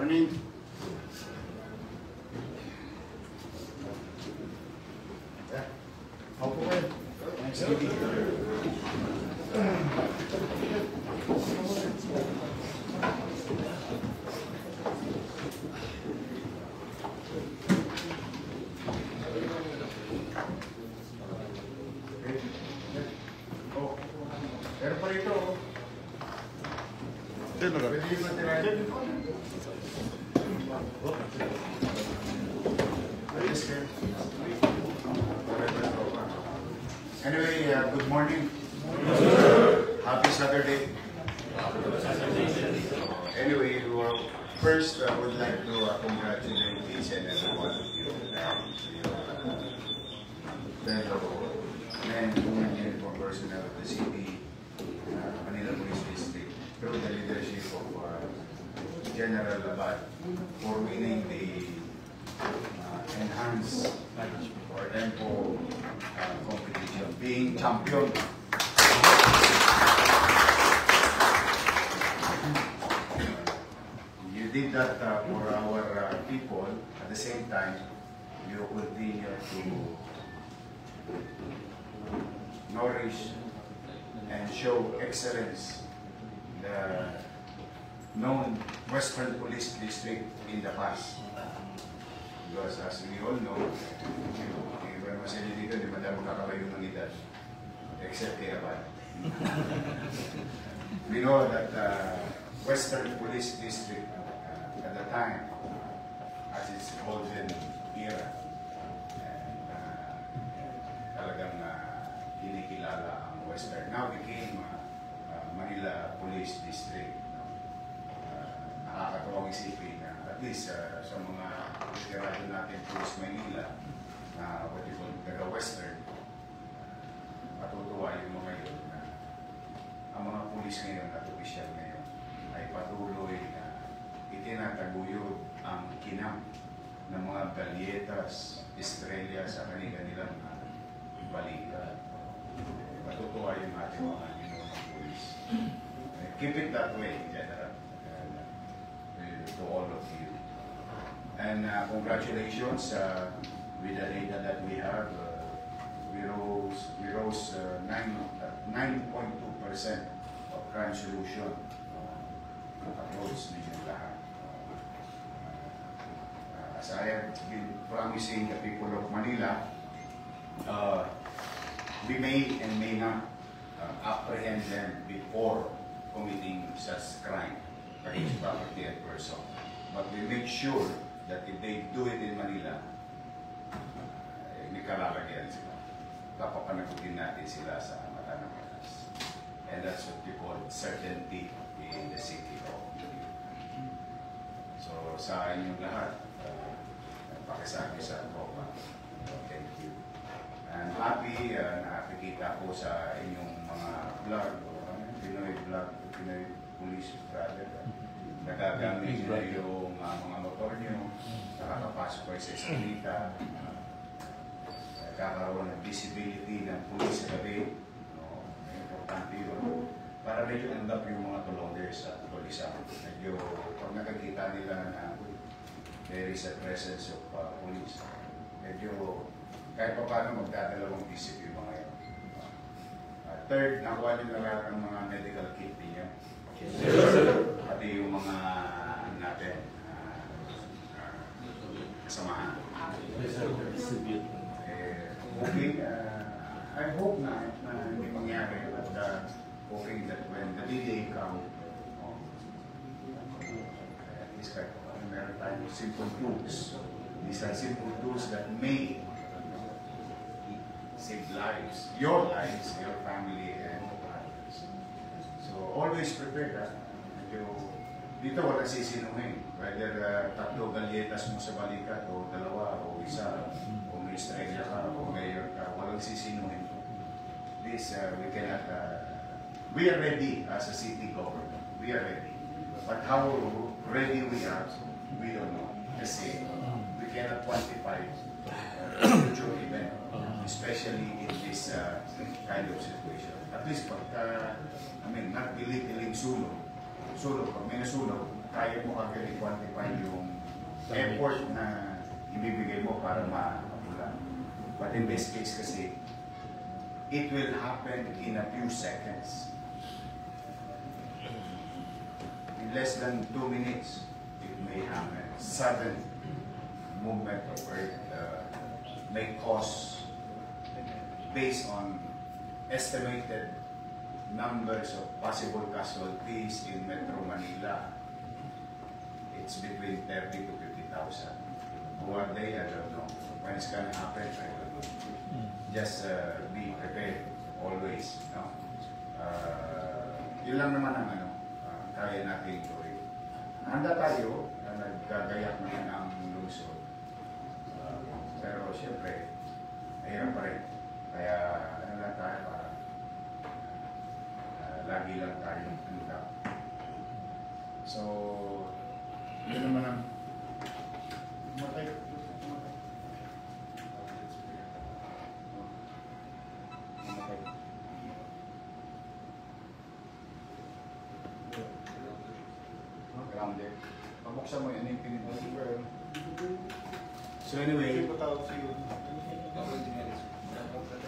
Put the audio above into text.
Morning. How po kayo? Thanks, Lady. Pero pa rito. Pwede yung matirahin. Anyway, good morning. Happy Saturday. Anyway, first I would like to congratulate each and every one of you. Men, women, uniform personnel of the city, Manila Police District, through the leadership of General Abad for winning the enhanced or tempo competition, being champion. You did that for our people. At the same time, you continue to nourish and show excellence the known Western Police District in the past. Because as we all know, iba naman sa inyo dito, di madami kakalayo ng edad, except kay Abad. We know that Western Police District at the time, as its golden era, talagang kinikilala ang Western. Now became Manila Police District. Nakakatuwang isipin na at least sa mga veterano natin Police Manila na what you call taga-Western, matutuwa yung mga yun na ang mga pulis ngayon at opisyal ngayon ay patuloy na itinataguyod ang kinam ng mga galyetas, estrella sa kanilang balita. Matutuwa yung ating mga ginawang pulis. Keep it that way, General, to all of you. And congratulations with the data that we have. We rose 9.2% of crime solution approach ninyo lahat. As I have been promising the people of Manila, we may and may not apprehend them before committing such crime against property and person. But we make sure that if they do it in Manila, may kalalagyan sila. Kapapanagutin natin sila sa mata ng batas. And that's what we call certainty in the city of Manila. So sa inyong lahat, pakisabi sa tropa. Thank you. And happy na nakikita ko sa inyong mga vlog, Pinoy vlog, Pinoy Police Brother. Nagagamit nyo yung mga motor nyo, nakakapasok kayo sa eskalita, kakaroon ng visibility ng police sa gabi. Importante yun. Para medyo andap yung mga tulongers at police. Medyo pag nakakita nila na there is a presence of police, medyo kahit pa paano magdadalawang isip yung mga yun. Third, nakuha nyo na lahat ng mga medical kit niyo. Pati yung mga natin kasamahan. Okay, I hope na hindi mangyari at hoping that when the day comes, at least kahit meron tayong simple tools. These are simple tools that may save lives, your family, and others. So always prepare that. Dito walang sisinungin. Whether tatlo galyetas mo sa balikat, o dalawa, o isa, o may estrella ka, o mayor ka, walang sisinungin. This, we cannot, we are ready as a city government. We are ready. But how ready we are, we don't know. Kasi we cannot quantify future event, especially in this kind of situation. At least, not belittling sulong, sunog. Pag may nasunog, kaya mo agad i-quantify yung effort na ibibigay mo para makapula. But in this case kasi, it will happen in a few seconds. In less than 2 minutes, it may happen. Sudden movement of earth may cause, based on estimated numbers of possible casualties in Metro Manila, it's between 30 to 50,000. One day, I don't know. When it's gonna happen, I don't know. Just be prepared, always. No? Yun lang naman ang kaya natin gawin. Handa tayo, naggagayak naman ang lungsod. Pero siyempre, mahirap pa rin. Kaya ano lang tayo para lagi lang tayo handa. So, yun naman ang matay. Grounded. Pabuksan mo yan yung pinito. So anyway,